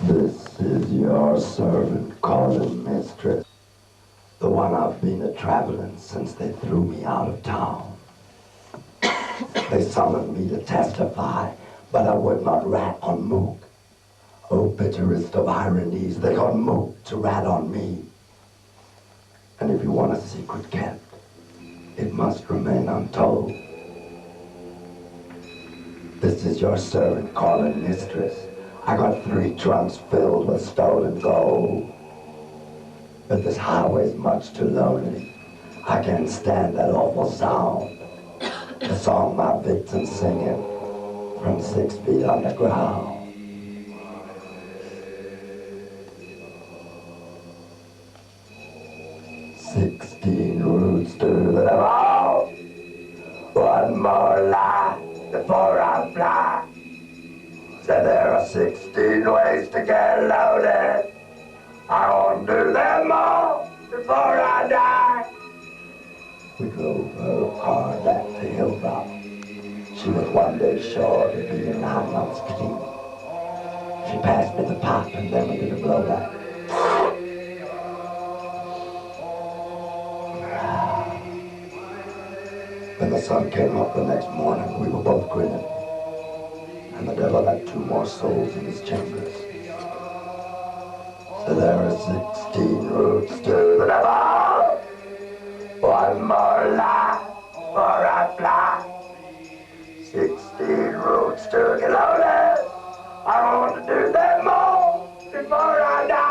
This is your servant calling mistress. The one I've been a-traveling since they threw me out of town. They summoned me to testify, but I would not rat on Mook. Oh, bitterest of ironies, they got Mook to rat on me. And if you want a secret kept, it must remain untold. This is your servant calling mistress. I got 3 trunks filled with stolen gold. But this highway's much too lonely. I can't stand that awful sound. The song my victim's singing from 6 feet underground. "16 roots to the wall. One more lie before I fly. Said there are 16 ways to get loaded. I want to do them all before I die." We drove her car back to Hilltop. She was one day short of being 9 months clean. She passed me the pipe and then we did a blowback. When the sun came up the next morning, we were both grinning. And the devil had 2 more souls in his chambers. So there are 16 roots to the devil. One more lie before I fly. 16 roots to get loaded. I want to do them all before I die.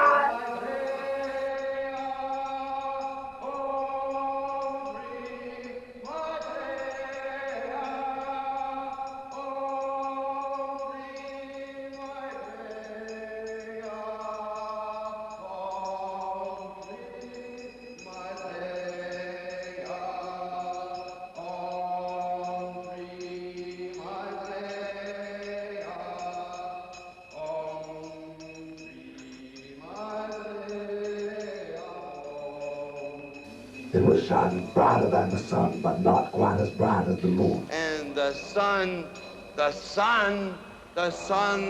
It was shining brighter than the sun, but not quite as bright as the moon. And the sun,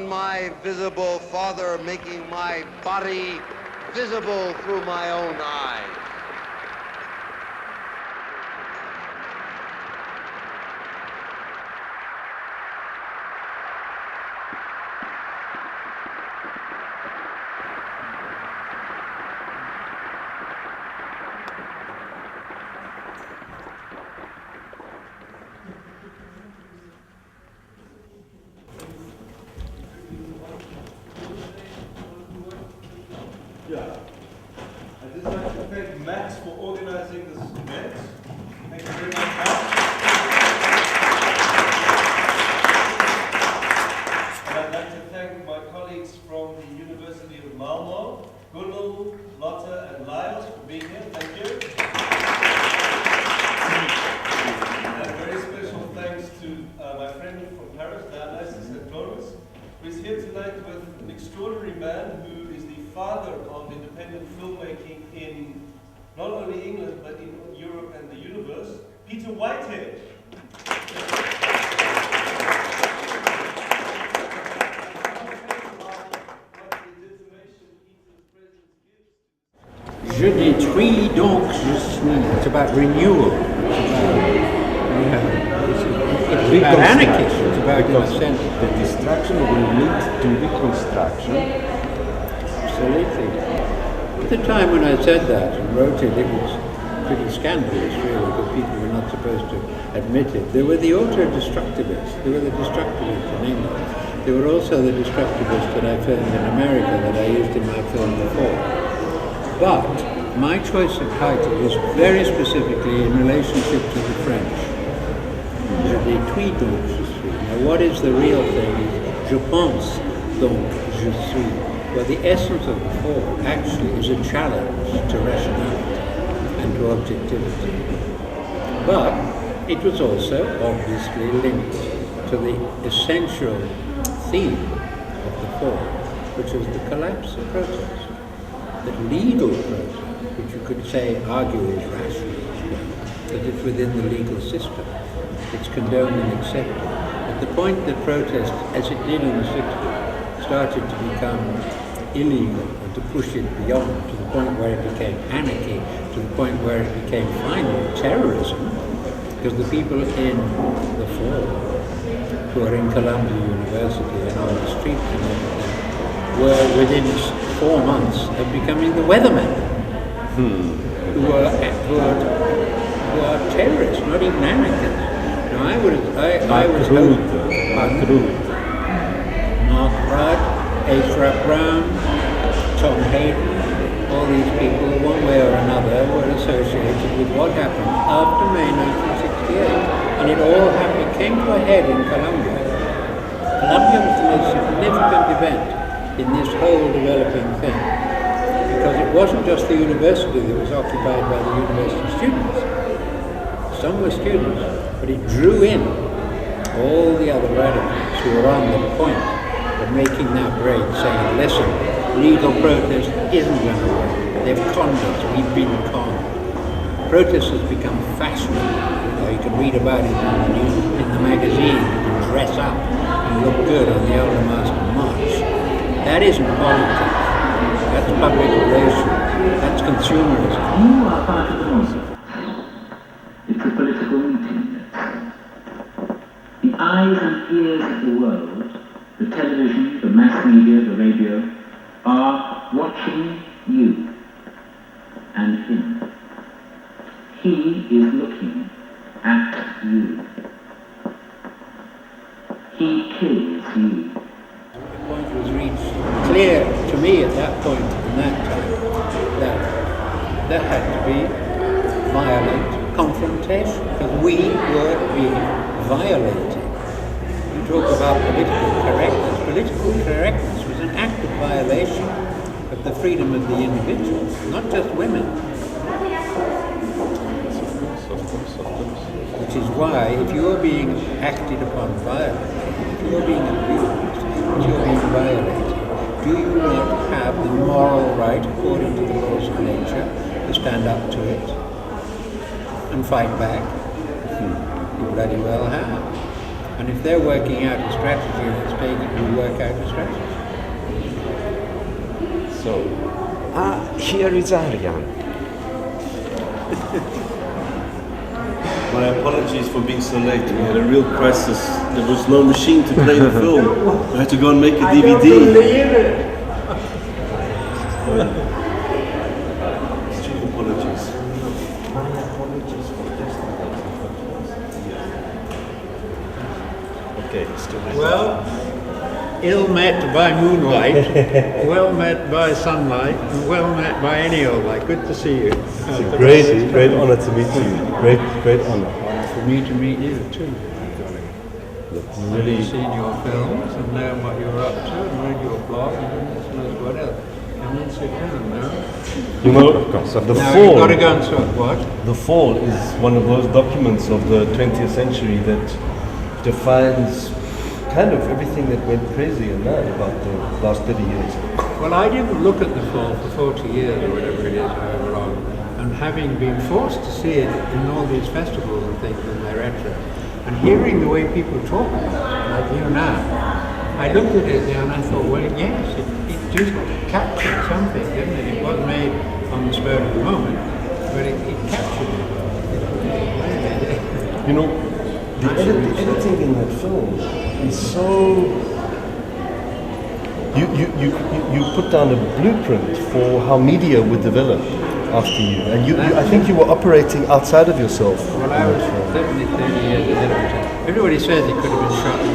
my visible father, making my body visible through my own eyes. Yeah. I'd just like to thank Max for organizing this event. Thank you very much, Max. And I'd like to thank my colleagues from the University of Malmo, Gunnar, Lotte, and Lyles for being here. Thank you. And very special thanks to my friend from Paris, Dionysus Antonis, who is here tonight with an extraordinary man who is the father of independent filmmaking in not only England but in Europe and the universe, Peter Whitehead. Je détruis donc je suis. It's about renewal. It's about anarchy. It's about, in a sense, the destruction will lead to reconstruction. Absolutely. At the time when I said that and wrote it, it was pretty scandalous, really, because people were not supposed to admit it. There were the auto-destructivists. There were the destructivists in England. There were also the destructivists that I filmed in America that I used in my film before. But my choice of title was very specifically in relationship to the French. Je détruis donc je suis. Now what is the real thing is je pense donc je suis. Well, the essence of the form actually is a challenge to rationality and to objectivity. But it was also obviously linked to the essential theme of the form, which is the collapse of protest. The legal process, which you could say, argue is rational, that it's within the legal system. It's condoned and accepted. At the point that protest, as it did in the 60s, started to become illegal and to push it beyond to the point where it became anarchy, to the point where it became finally terrorism, because the people in the fall who are in Columbia University and on the streets and everything were within 4 months of becoming the weathermen, who are terrorists, not even anarchists. Now I was hoping Mark Rudd, Ezra Brown, Tom Hayden, all these people, one way or another, were associated with what happened after May 1968. And it all happened, it came to a head in Columbia. Columbia was the most significant event in this whole developing thing, because it wasn't just the university that was occupied by the university students. Some were students, but it drew in all the other radicals who were on the point of making that break, saying, listen, legal protest isn't going to work. They've conned us, we've been conned. Protest has become fashionable. You can read about it in the news, in the magazine, you can dress up and look good on the Elder Master March. That isn't politics. That's public relations. That's consumerism. You are part of the process. It's a political meeting. The eyes and ears of the world, the television, the mass media, the radio, are watching you and him. He is looking at you. He kills you. The point was reached clear to me at that point in that time that there had to be violent confrontation because we were being violated. You talk about political correctness. Political correctness was an act of violation of the freedom of the individual, not just women. Which is why, if you're being acted upon violently, if you're being abused, if you're being violated, do you not have the moral right, according to the laws of nature, to stand up to it and fight back? You bloody well have. And if they're working out a strategy and it's taking you to work out a strategy. So, here is Aryan. My apologies for being so late. We had a real crisis. There was no machine to play the film. We had to go and make a DVD. I don't believe it. Stupid apologies. My apologies for yesterday. Okay, still there. Well, ill met by moonlight, well met by sunlight, and well met by any old light. Good to see you. It's great honor to meet you. Great honor. For me to meet you too. Really, I've seen your films and known what you're up to and read your blog and goodness knows what else. Come in, sit down now. you know, of course, the Now fall. you've got to go and sort what? The fall is one of those documents of the 20th century that defines kind of everything that went crazy and mad about the last 30 years. Well, I didn't look at the fall for 40 years or whatever it is, however long. And having been forced to see it in all these festivals and things in their retro, and hearing the way people talk about it, like you now, I looked at it there and I thought, well, yes, it just captured something, didn't it? It wasn't made on the spur of the moment, but it captured it. You know, the editing in that film is so... You put down a blueprint for how media would develop after you, and I think you were operating outside of yourself. Well, I was definitely 30 years ahead of the time. Everybody says it could have been shot in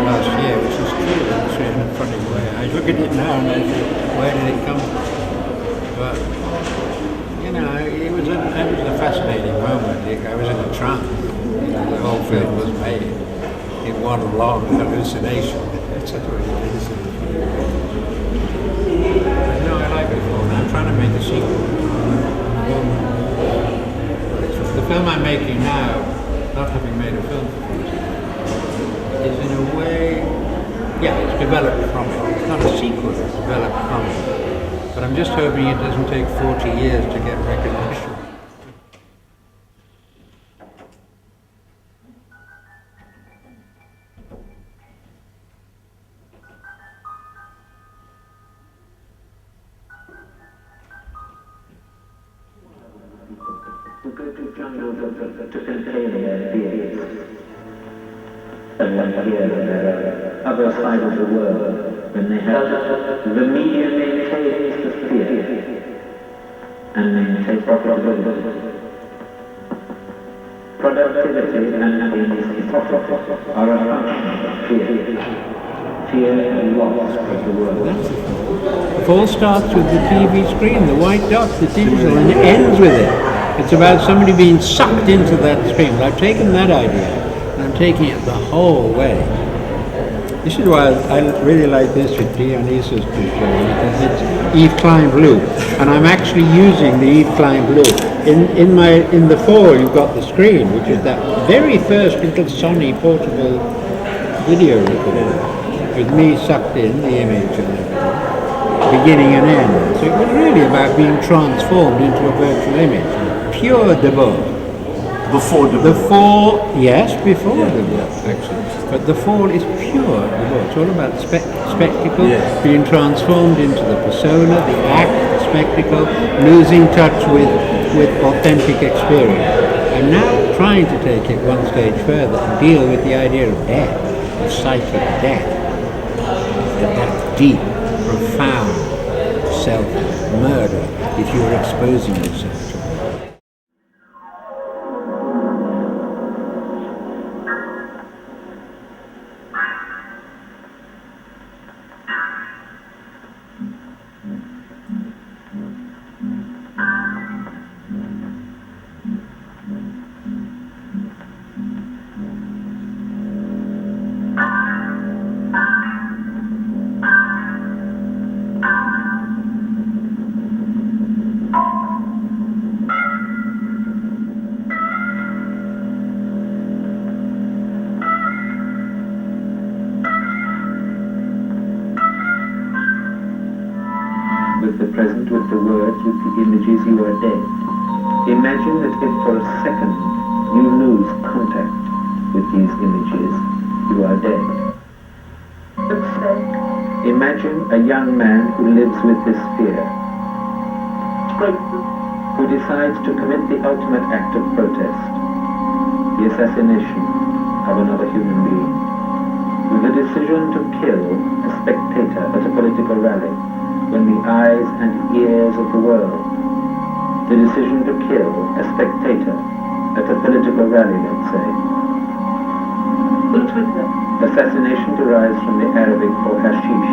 last year, which is true in a funny way. I look at it now and I think, where did it come from? But, you know, it was a fascinating moment. I was in a trance. You know, the whole film was made in one long hallucination. That's what it is. No, I like it more. I'm trying to make a sequel. The film I'm making now, not having made a film for 40 years, is in a way, it's developed from it. It's not a sequel, it's developed from it. But I'm just hoping it doesn't take 40 years to get recognition. who go to jungles to contain their fears. And one here and there, other side of the world, when they have the media maintains the fear and maintains profitability. Productivity and profit are a function of fear. Fear and loss of the world. The fall starts with the TV screen, the white dot, the digital, and it ends with it. It's about somebody being sucked into that screen. But I've taken that idea and I'm taking it the whole way. This is why I really like this with Dionysus to show, because it's Eve Klein blue, and I'm actually using the Eve Klein blue. In the fall you've got the screen, which is that very first little Sony portable video recorder with me sucked in, the image and everything, beginning and end. So it was really about being transformed into a virtual image, pure debauch. Before the Yes, before the birth, actually. But the fall is pure debauch. It's all about spectacle, being transformed into the persona, the act, the spectacle, losing touch with authentic experience. I'm now trying to take it one stage further and deal with the idea of death, of psychic death. That deep, profound self-murder if you're exposing yourself to it. With the present, with the words, with the images, you are dead. Imagine that if for a second you lose contact with these images, you are dead. Imagine a young man who lives with this fear, who decides to commit the ultimate act of protest, the assassination of another human being, with the decision to kill a spectator at a political rally, when the eyes and ears of the world, the decision to kill a spectator at a political rally, let's say. Assassination derives from the Arabic for hashish.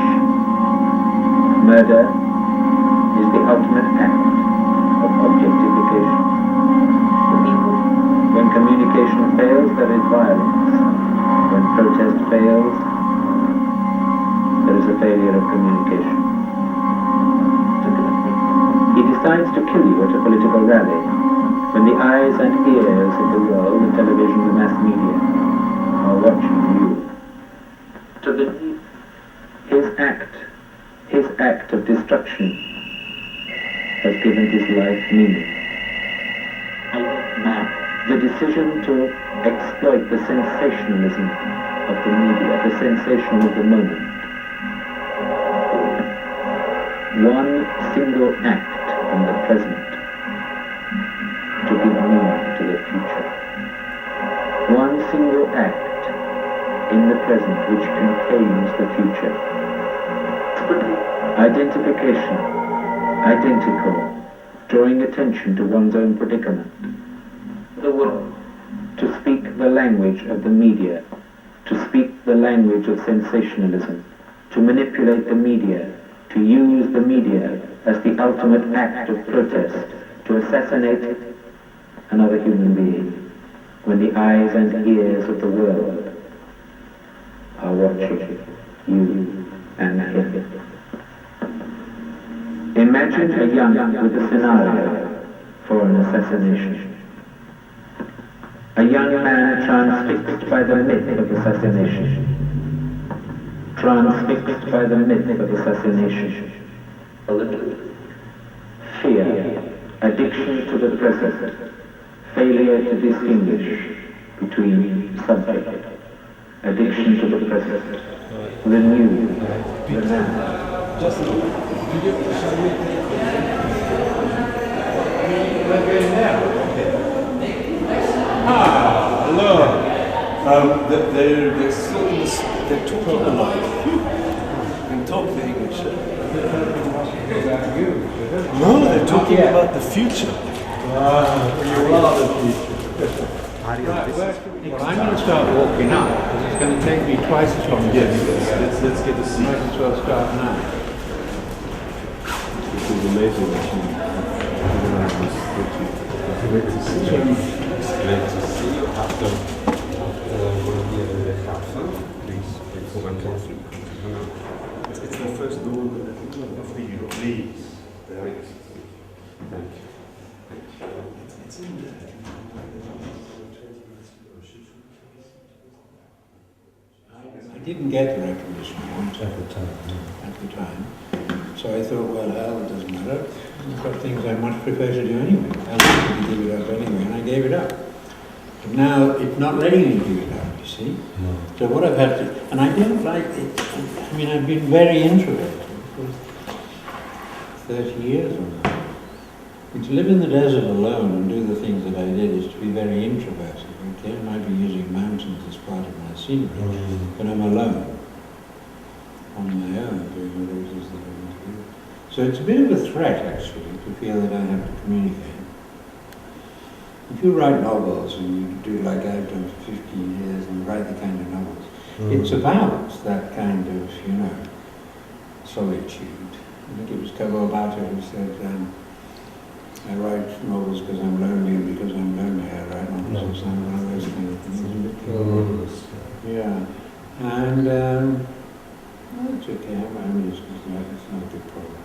Murder is the ultimate act of objectification. When communication fails, there is violence. When protest fails, there is a failure of communication. He decides to kill you at a political rally when the eyes and ears of the world, the television, the mass media, are watching you. His act of destruction has given his life meaning. The decision to exploit the sensationalism of the media, the sensation of the moment. One single act in the present to give meaning to the future. One single act in the present which contains the future. Identification, identical, drawing attention to one's own predicament. The world. To speak the language of the media, to speak the language of sensationalism, to manipulate the media, to use the media as the ultimate act of protest, to assassinate another human being, when the eyes and ears of the world are watching you and him. Imagine a young with a scenario for an assassination. A young man transfixed by the myth of assassination. Transfixed by the myth of assassination. Fear, addiction to the present, failure to distinguish between subject, addiction to the present, the new, the now. We're going now. They're still in this, they're talking a lot. You can talk the English. No, they're talking about the future. Well, I'm going to start walking up because it's going to take me twice as long. Yes, let's get a seat. Might as well start now. This is amazing that you organize this. It's great to see you. It's great to see you after please it's the first door of the Euro. Please. Thank you. It's in there. I didn't get the recognition I wanted at the time. So I thought, well, hell, it doesn't matter. I've got things I much prefer to do anyway. I wanted to give it up anyway, and I gave it up. But now it's not letting me give it up, you see. No. So what I've had to, and I don't like it. I mean, I've been very introverted for 30 years or more. And to live in the desert alone and do the things that I did is to be very introverted. Okay, I might be using mountains as part of my scenery, but I'm alone, on my own, doing what it is that I want to do. So it's a bit of a threat, actually, to feel that I have to communicate. If you write novels, and you do like I've done for 15 years, and write the kind of novels, it's about that kind of, you know, solitude. I think it was Cabo Bato who said, I write novels because I'm lonely, and because I'm lonely I write novels, or something, one of those kind of things. Yeah. And, well, it's okay, I'm used to that, it's not a big problem.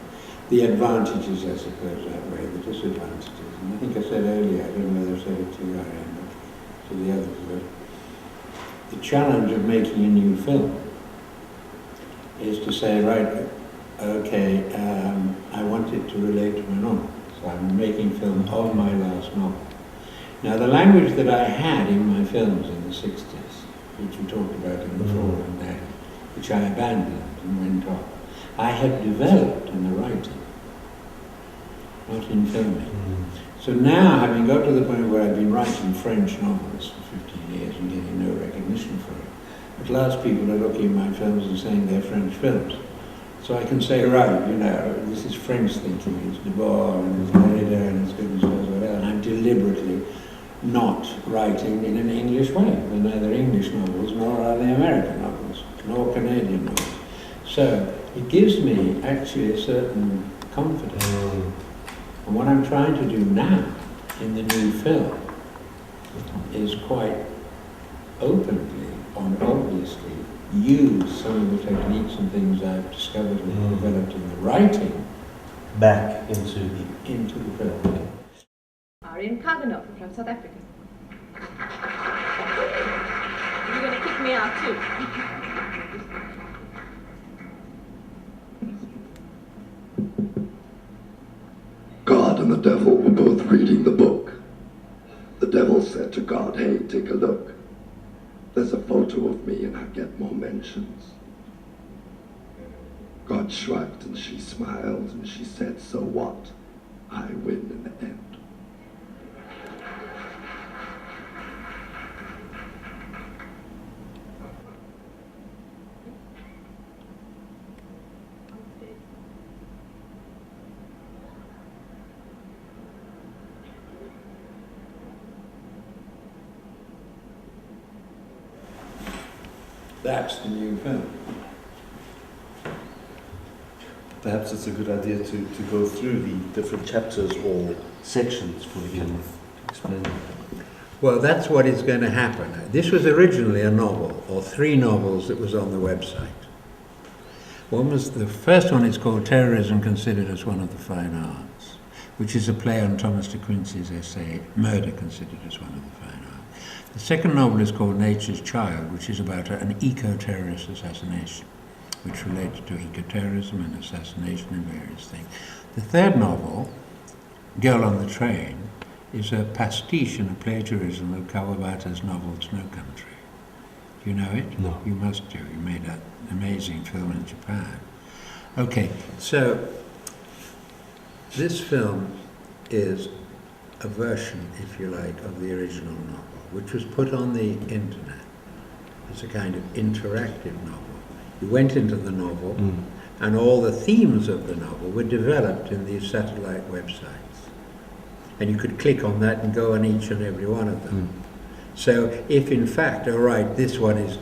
The advantages, I suppose, outweigh the disadvantages. And I think I said earlier, I don't know whether I said it to you, Aryan, but to the others, but the challenge of making a new film is to say, right, okay, I want it to relate to my novel. So I'm making film of my last novel. Now, the language that I had in my films in the 60s, which we talked about in the forum there, which I abandoned and went on, I had developed in the writing, not in filming. So now, having got to the point where I've been writing French novels for 15 years and getting no recognition for it, at last people are looking at my films and saying they're French films. So I can say, right, you know, this is French thinking, it's Debord and it's Derrida and it's goodness knows what else, and I'm deliberately not writing in an English way. They're neither English novels nor are they American novels, nor Canadian novels. So it gives me actually a certain confidence. And what I'm trying to do now in the new film is quite openly and obviously use some of the techniques and things I've discovered and developed in the writing back into the film. Aryan Kaganof from South Africa. You're going to kick me out too. God and the devil were both reading the book. The devil said to God, hey, take a look. There's a photo of me and I get more mentions. God shrugged and she smiled and she said, so what? I win in the end. That's the new film. Perhaps it's a good idea to go through the different chapters or sections for you can explain. Well, that's what is going to happen. This was originally a novel, or 3 novels that was on the website. The first one is called Terrorism Considered as One of the Fine Arts, which is a play on Thomas de Quincey's essay, Murder Considered as One of the Fine Arts. The second novel is called Nature's Child, which is about an eco-terrorist assassination, which relates to eco-terrorism and assassination and various things. The third novel, Girl on the Train, is a pastiche and a plagiarism of Kawabata's novel Snow Country. Do you know it? No. You must do. You made that amazing film in Japan. Okay, so this film is a version, if you like, of the original novel, which was put on the internet It's a kind of interactive novel. You went into the novel, and all the themes of the novel were developed in these satellite websites. And you could click on that and go on each and every one of them. So if in fact, all right, this one is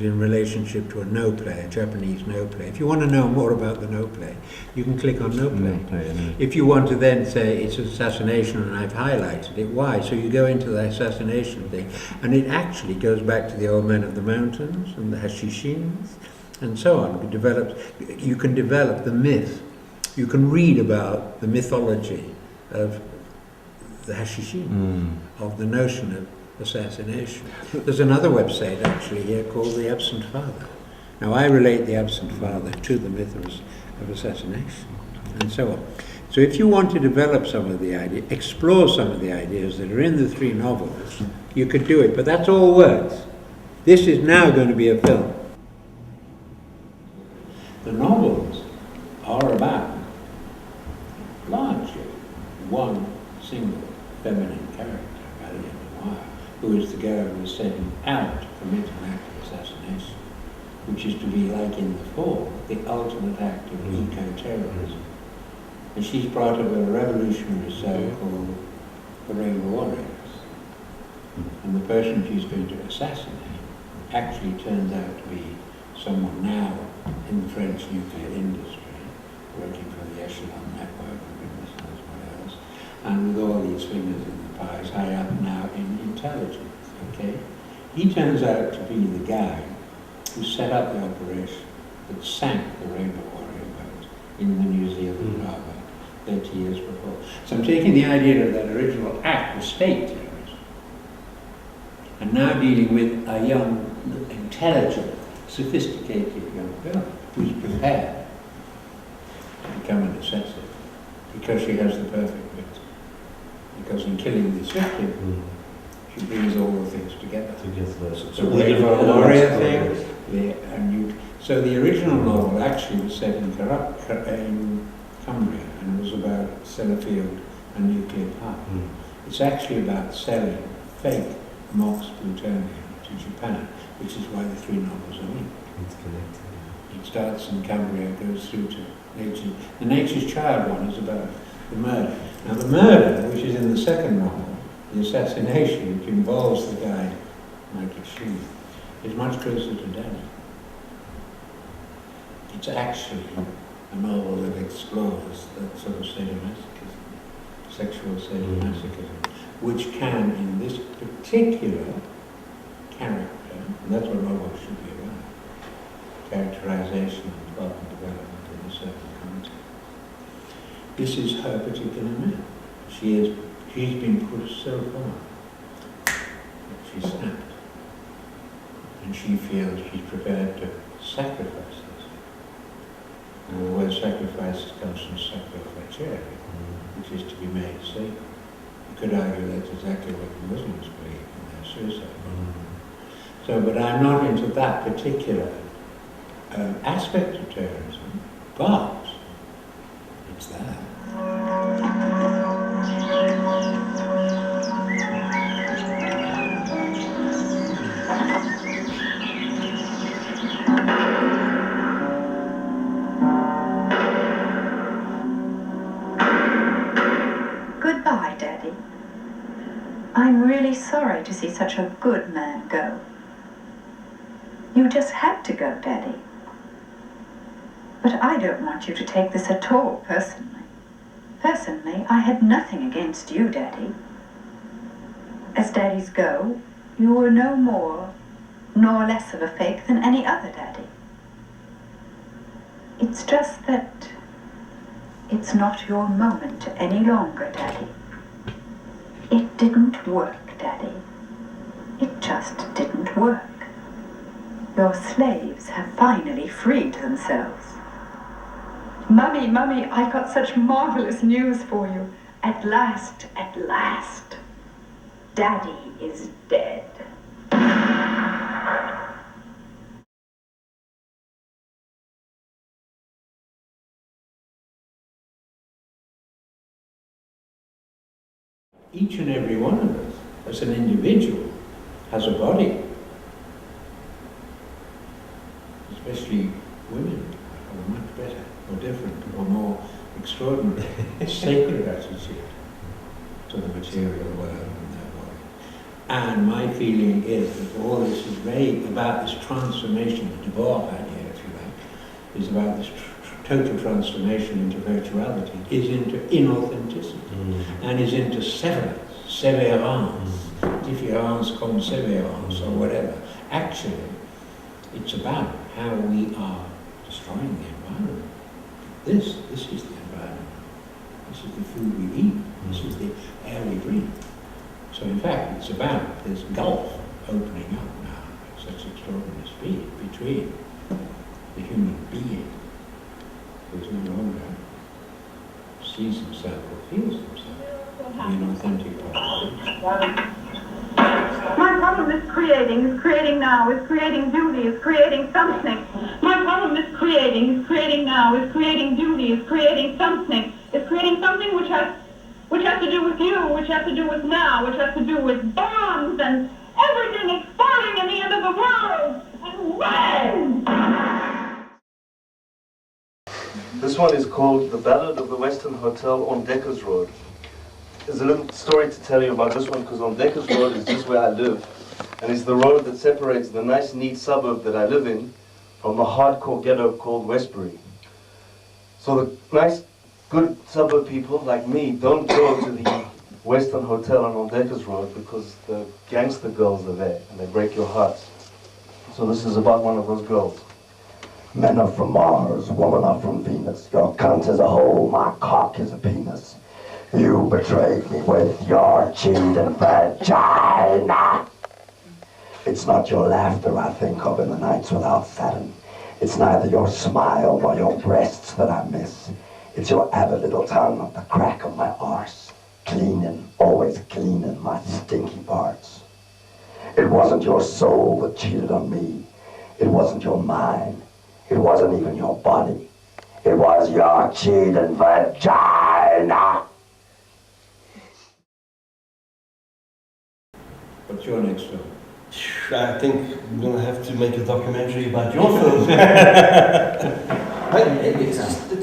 in relationship to a no play, a Japanese no play. If you want to know more about the no play, you can click on no play. If you want to then say it's assassination and I've highlighted it, why? So you go into the assassination thing, and it actually goes back to the old men of the mountains and the Hashishins and so on. You can develop the myth. You can read about the mythology of the Hashishin, of the notion of assassination. There's another website actually here called The Absent Father. Now I relate the absent father to the myth of assassination and so on. So if you want to develop some of the ideas, explore some of the ideas that are in the three novels, you could do it, but that's all words. This is now going to be a film. The novels are about largely one single feminine character, who is the girl who is setting out to commit an act of assassination, which is to be, like in the fall, the ultimate act of eco-terrorism. And she's part of a revolutionary cell called the Rainbow Warriors. And the person she's going to assassinate actually turns out to be someone now in the French nuclear industry, working for the Echelon Network and goodness knows what else, and with all these fingers in the pies, high up now in intelligence, okay? He turns out to be the guy who set up the operation that sank the Rainbow Warrior boat in the New Zealand harbour 30 years before. So I'm taking the idea of that original act of state terrorism and now dealing with a young, intelligent, sophisticated young girl who's prepared to become an assassin because she has the perfect wit. Because in killing this victim, she brings all the things together. So the Rainbow Warrior thing, so the original novel actually was set in Cumbria and was about Sellafield and nuclear power. It's actually about selling fake MOX plutonium to Japan, which is why the three novels are linked. It's connected. It starts in Cumbria, goes through to Nature's. The Nature's Child one is about the murder. Now the murder, which is in the second novel, the assassination, which involves the guy, Michael Sheen, is much closer to Daddy. It's actually a novel that explores that sort of sadomasochism, sexual sadomasochism, which can, in this particular character, and that's what novels should be about, characterization and plot and development in a certain context. This is her particular myth. She's been pushed so far that she's snapped. And she feels she's prepared to sacrifice this. And the word sacrifice comes from sacrificere, which is to be made sacred. You could argue that's exactly what the Muslims believe in their suicide. So, but I'm not into that particular aspect of terrorism, but it's there. Goodbye, Daddy. I'm really sorry to see such a good man go. You just had to go, Daddy. But I don't want you to take this at all personally. Personally, I had nothing against you, Daddy. As daddies go, you were no more nor less of a fake than any other daddy. It's just that it's not your moment any longer, Daddy. It didn't work, Daddy. It just didn't work. Your slaves have finally freed themselves. Mummy, Mummy, I got such marvelous news for you. At last, Daddy is dead. Each and every one of us, as an individual, has a body. especially women, have a much better, or different, or more extraordinary, sacred attitude to the material world and their body. And my feeling is that all this is very about this transformation, the Dvorak idea, if you like, is about this total transformation into virtuality, is into inauthenticity, and is into severance, difference comme sévérance, or whatever. Actually, it's about how we are destroying the environment. This is the environment. This is the food we eat. This is the air we breathe. So in fact, it's about this gulf opening up now at such extraordinary speed between the human being, who is no longer sees himself or feels himself to be an authentic part of it. My problem is creating now, is creating duty, is creating something. My problem is creating now, is creating duty, is creating something which has to do with you, which has to do with now, which has to do with bombs and everything exploding in the end of the world. And when? This one is called The Ballad of the Western Hotel on Deckers Road. There's a little story to tell you about this one, because on Deckers Road is just where I live, and it's the road that separates the nice, neat suburb that I live in from the hardcore ghetto called Westbury. So the nice, good suburb people like me don't go to the Western Hotel on Deckers Road because the gangster girls are there and they break your hearts. So this is about one of those girls. Men are from Mars, women are from Venus. Your cunt is a hole, my cock is a penis. You betrayed me with your cheating vagina. It's not your laughter I think of in the nights without Saturn. It's neither your smile nor your breasts that I miss. It's your avid little tongue at the crack of my arse. Cleaning, always cleaning my stinky parts. It wasn't your soul that cheated on me. It wasn't your mind. It wasn't even your body. It was your cheating vagina. What's your next film? I think I'm going to have to make a documentary about your film.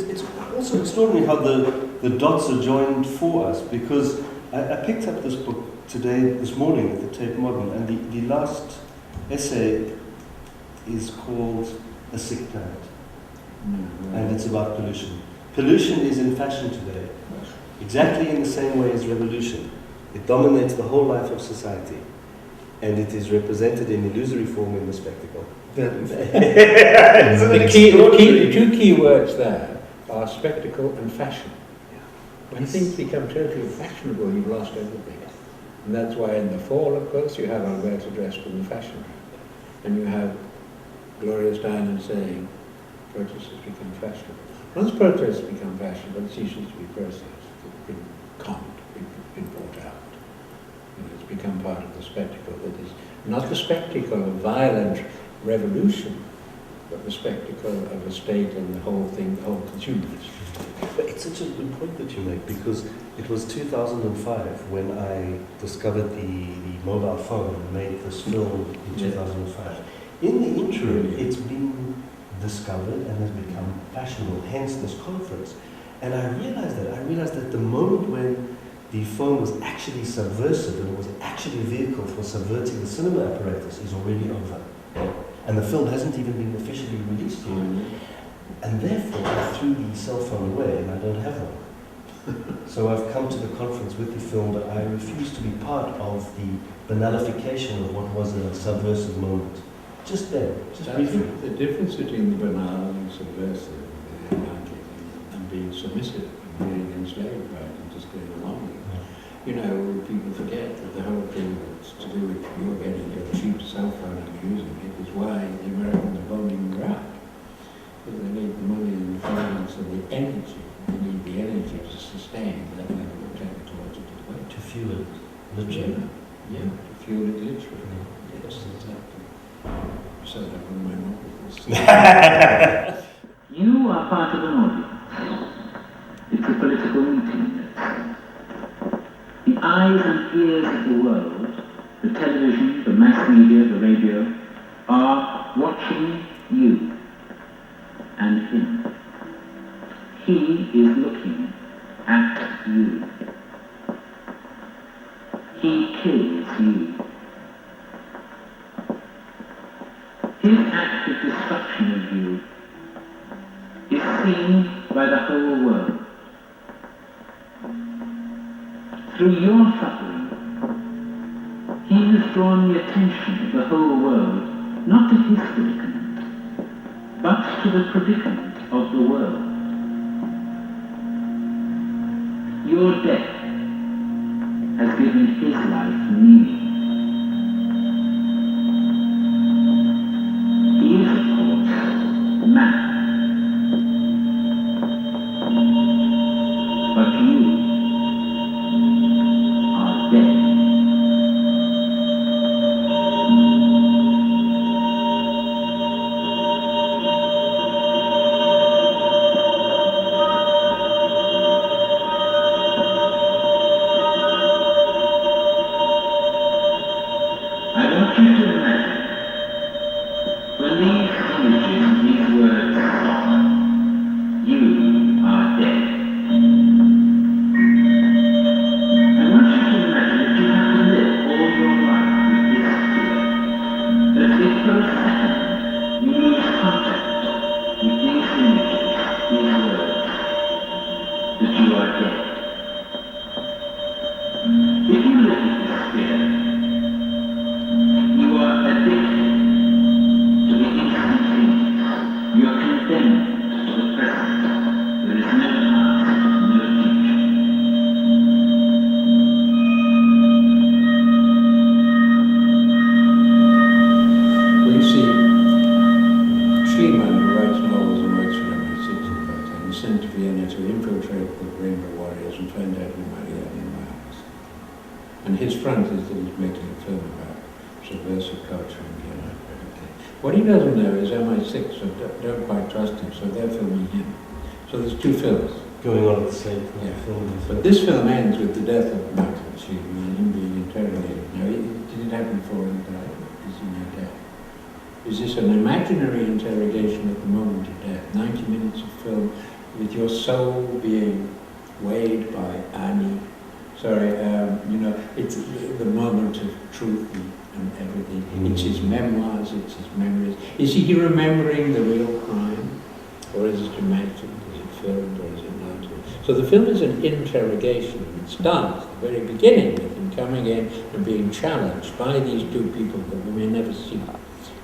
It's also extraordinary how the dots are joined for us, because I picked up this book this morning at the Tate Modern, and the last essay is called A Sick Planet, and it's about pollution. Pollution is in fashion today, exactly in the same way as revolution. It dominates the whole life of society, and it is represented in illusory form in the spectacle. The two key words there are spectacle and fashion. When things become totally fashionable, you've lost everything. And that's why in the fall, of course, you have Alberta dressed in the fashion. And you have Gloria Steinem saying, protests has become fashionable. Once protests become fashionable, it's usually to be processed. It's been conned, been brought out. It's become part of the spectacle that is not the spectacle of violent revolution, but the spectacle of a state and the whole thing, the whole consumerism. But it's such a good point that you make, because it was 2005 when I discovered the mobile phone and made this film in 2005. In the interim, it's been discovered and has become fashionable, hence this conference. And I realized that the moment when the phone was actually subversive and was actually a vehicle for subverting the cinema apparatus is already over. And the film hasn't even been officially released yet. And therefore, I threw the cell phone away and I don't have one. So I've come to the conference with the film, but I refuse to be part of the banalification of what was a subversive moment. Just then, just briefly. The difference between the banal and subversive, the anarchic, and being submissive and being enslaved by it and just going along with it. You know, people forget that the whole thing that's to do with you're getting your cheap cell phone and using it is why the Americans are bombing Iraq. Because they need the money and the finance and the energy. They need the energy to sustain that level of technological development. To fuel it, literally. Yeah, to fuel it literally. Yes, exactly. So that one of my novels. You are part of an audience. It's a political meeting. The eyes and ears of the world, the television, the mass media, the radio, are watching you. and him. He is looking at you. He kills you. His act of destruction of you is seen by the whole world. Through your suffering, he has drawn the attention of the whole world, not to his predicament, but to the predicament of the world. Your death has given his life meaning. He is, of course, mad. But you are dead. I want you to imagine when these images, these words stop, you are dead. I want you to imagine that you have to live all your life with this fear, that if for a second you lose contact with these images, these words, that you are dead. If you live with this fear, you are addicted to the instantaneous. You are condemned to the present. There is no past, no future. Well, you see, Schliemann, who writes novels and writes for them in the 60s, about time, was sent to Vienna to infiltrate the Rainbow Warriors and find out who Marianne was. And his front is that he's making a film about subversive culture in Vienna. What he doesn't know is MI6 don't quite trust him, so they're filming him. So there's two films going on at the same time. Yeah. But this film ends with the death of Michael Schliemann and him being interrogated. Now, did it happen before he died? Is he now dead? Is this an imaginary interrogation at the moment of death? 90 minutes of film with your soul being weighed by Annie. Sorry, it's the moment of truth and everything. It's his memoirs, it's his memories. Is he remembering the real crime? Or is it imagined? Is it filmed or is it not? So the film is an interrogation. It starts at the very beginning with him coming in and being challenged by these two people that we may never see,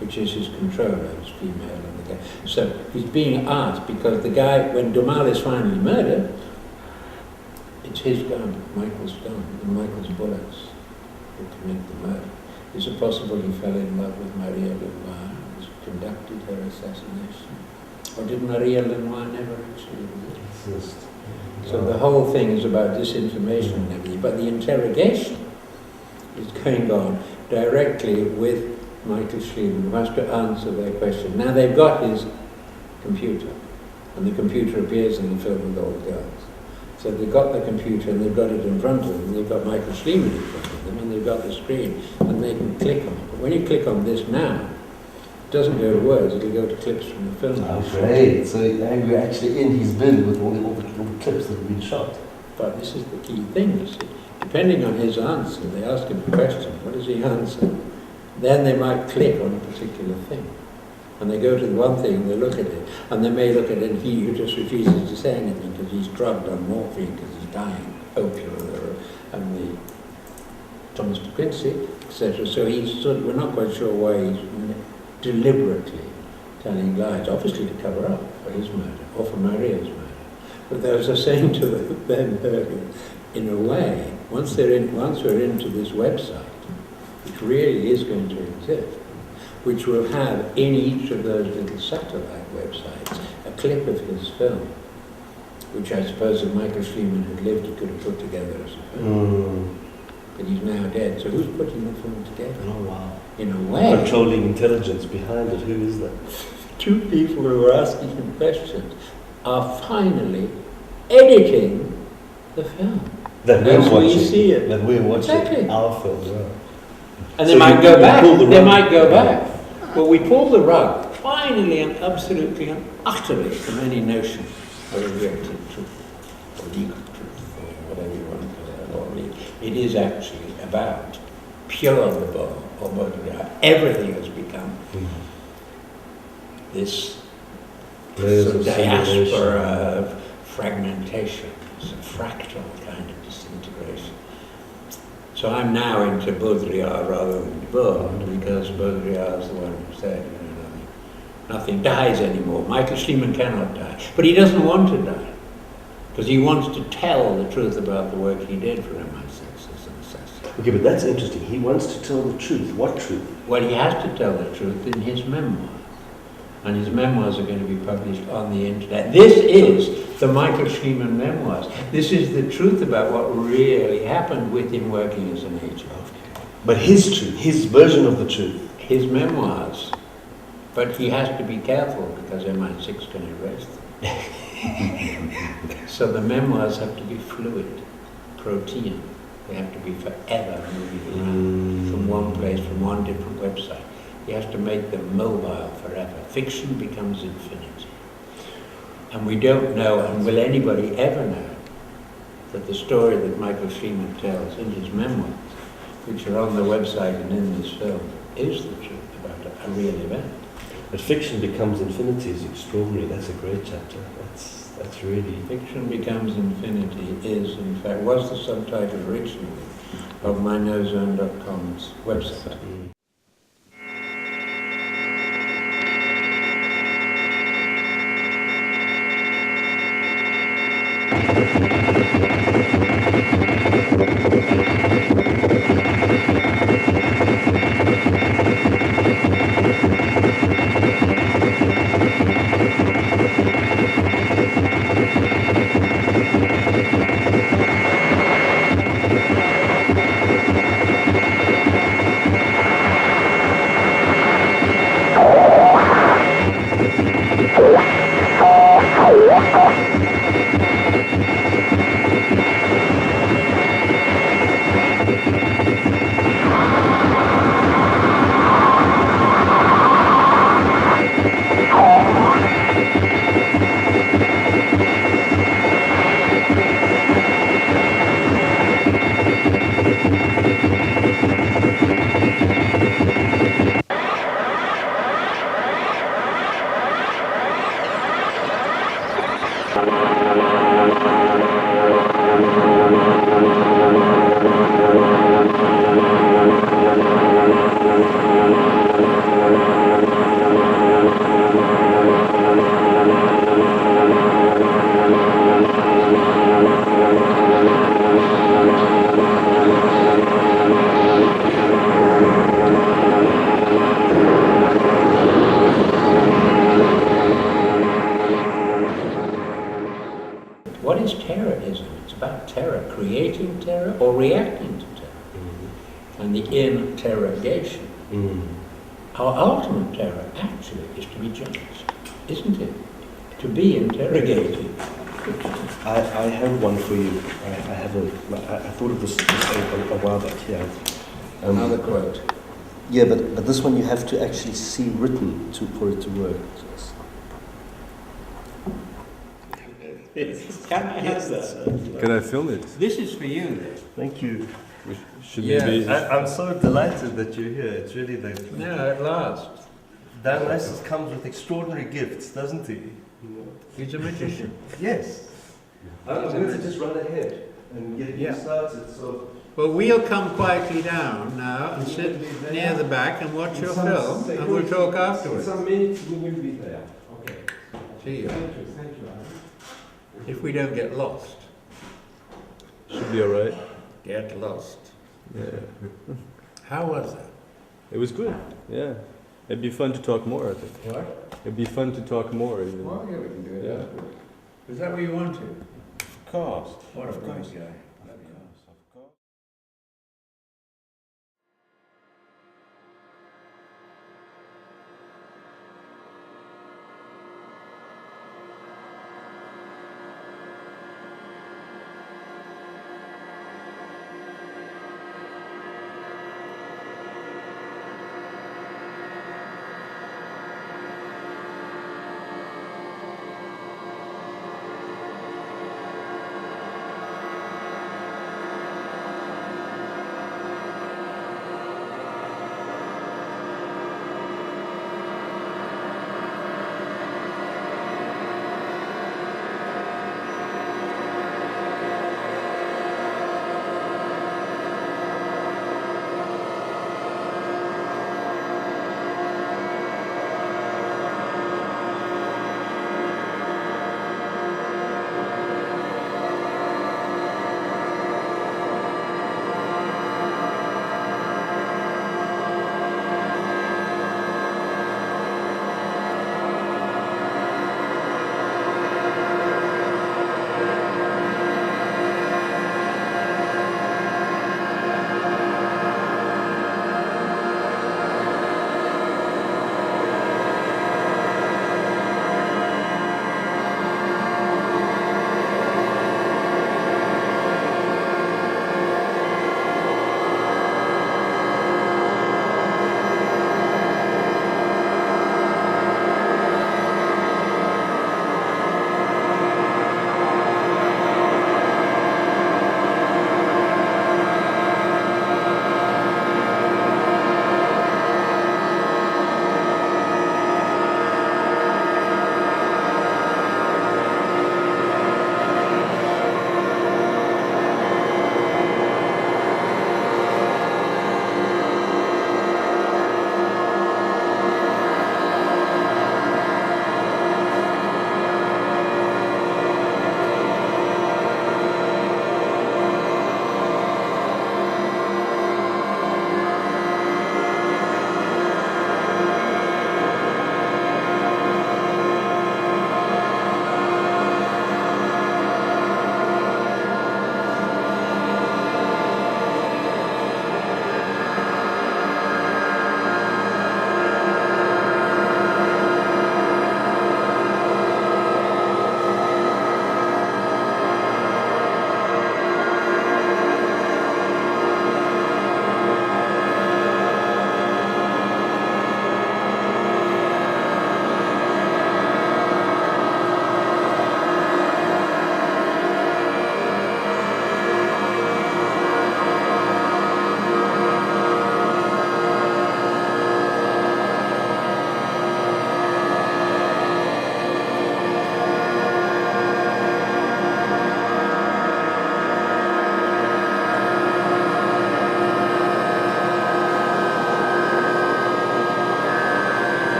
which is his controller, his female and the guy. So he's being asked because the guy, when Dumal is finally murdered, it's his gun, Michael's gun, and Michael's bullets that commit the murder. Is it possible he fell in love with Maria Lenoir and conducted her assassination? Or did Maria Lenoir never actually exist? So the whole thing is about disinformation and everything, but the interrogation is going on directly with Michael Schliemann, who has to answer their question. Now they've got his computer, and the computer appears in the film with all the guns. So they've got the computer and they've got it in front of them, they've got Michael Schliemann in front of them, and they've got the screen, and they can click on it. But when you click on this now, it doesn't go to words, it'll go to clips from the film. Oh, great. So you're actually in his bin with all the clips that have been shot. But this is the key thing, you see. Depending on his answer, they ask him a question, what does he answer? Then they might click on a particular thing. And they go to the one thing and they look at it. And they may look at it and he who just refuses to say anything because he's drugged on morphine, because he's dying, opium, and the Thomas de Quincey, etc. So he's sort of, we're not quite sure why he's deliberately telling lies, obviously to cover up for his murder, or for Maria's murder. But those are saying to them, in a way, once we're into this website, which really is going to exist, which will have in each of those little satellite websites a clip of his film, which I suppose if Michael Schliemann had lived, he could have put together as a film. But he's now dead, so who's putting the film together? Oh, wow. In a way. Controlling intelligence behind it, who is that? Two people who are asking him questions are finally editing the film. That we're As watching. we see it. That we're watching Exactly. our film, yeah. And they So might go back. pull the They rug. might go back. Well, we pull the rug finally and absolutely and utterly from any notion of objective truth, or legal truth, or whatever you want to call it. It is actually about pure labor, or Baudrillard. Everything has become this sort of diaspora of fragmentation. It's a fractal kind of disintegration. So I'm now into Baudrillard rather than Debord, because Baudrillard is the one who said, nothing dies anymore. Michael Schliemann cannot die. But he doesn't want to die, because he wants to tell the truth about the work he did for MI6 and Assassin. Okay, but that's interesting. He wants to tell the truth. What truth? Well, he has to tell the truth in his memoirs. And his memoirs are going to be published on the internet. This is the Michael Schliemann memoirs. This is the truth about what really happened with him working as an agent. But his truth, his version of the truth. His memoirs. But he has to be careful because MI6 can erase them. So the memoirs have to be fluid, protean. They have to be forever moving around from one place, from one different website. He has to make them mobile forever. Fiction becomes infinity. And we don't know, and will anybody ever know, that the story that Michael Schliemann tells in his memoirs, which are on the website and in this film, is the truth about a real event. But fiction becomes infinity is extraordinary. That's a great chapter. That's really... Fiction becomes infinity is, in fact, was the subtitle originally of mynozone.com's website. What is terrorism? It's about terror, creating terror or reacting to terror. And the interrogation. Our ultimate terror actually is to be judged, isn't it? To be interrogated. I have one for you. I thought of this a while back here. Another quote. Yeah, but this one you have to actually see written for it to work. Can I have that? Can I film it? This is for you then. Thank you. Should maybe... I'm so delighted that you're here. It's really the... No, at last. Dionysus comes with extraordinary gifts, doesn't he? He's a magician. Yes. I'm going to just run ahead and get you started. So. Well, we'll come quietly down now and sit near the back and watch your film, and we'll talk afterwards. In some minutes we will be there. Okay. See you. Thank you, If we don't get lost. Should be alright. Get lost. Yeah. How was that? It was good, yeah. It'd be fun to talk more, I think. What? It'd be fun to talk more, even. Well, yeah, we can do it. Yeah. Is that what you wanted? Of course. What a great guy.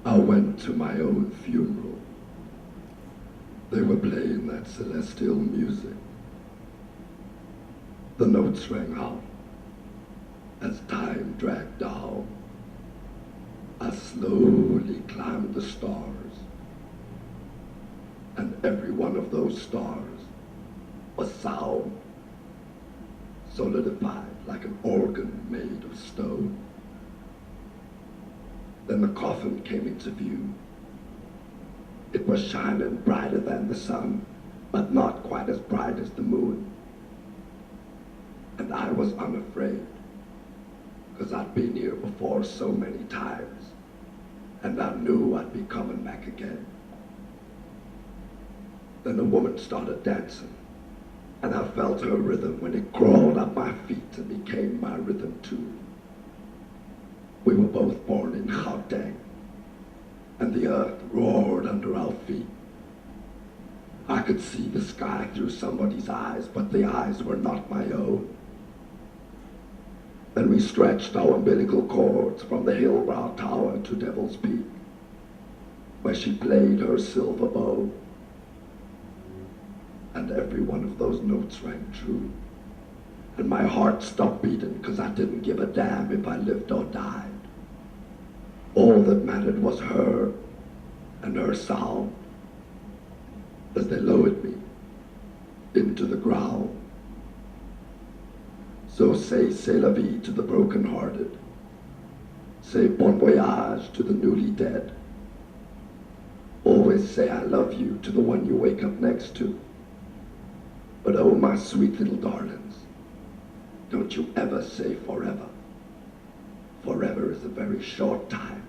I went to my own funeral. They were playing that celestial music. The notes rang out. As time dragged down, I slowly climbed the stars. And every one of those stars was sound, solidified like an organ made of stone. Then the coffin came into view. It was shining brighter than the sun, but not quite as bright as the moon. And I was unafraid, because I'd been here before so many times, and I knew I'd be coming back again. Then a woman started dancing, and I felt her rhythm when it crawled up my feet and became my rhythm too. We were both born in Gauteng, and the earth roared under our feet. I could see the sky through somebody's eyes, but the eyes were not my own. Then we stretched our umbilical cords from the Hillbrow Tower to Devil's Peak, where she played her silver bow. And every one of those notes rang true. And my heart stopped beating because I didn't give a damn if I lived or died. All that mattered was her and her sound as they lowered me into the ground. So say c'est la vie to the broken-hearted. Say bon voyage to the newly dead. Always say I love you to the one you wake up next to. But oh, my sweet little darlings, don't you ever say forever. Forever is a very short time.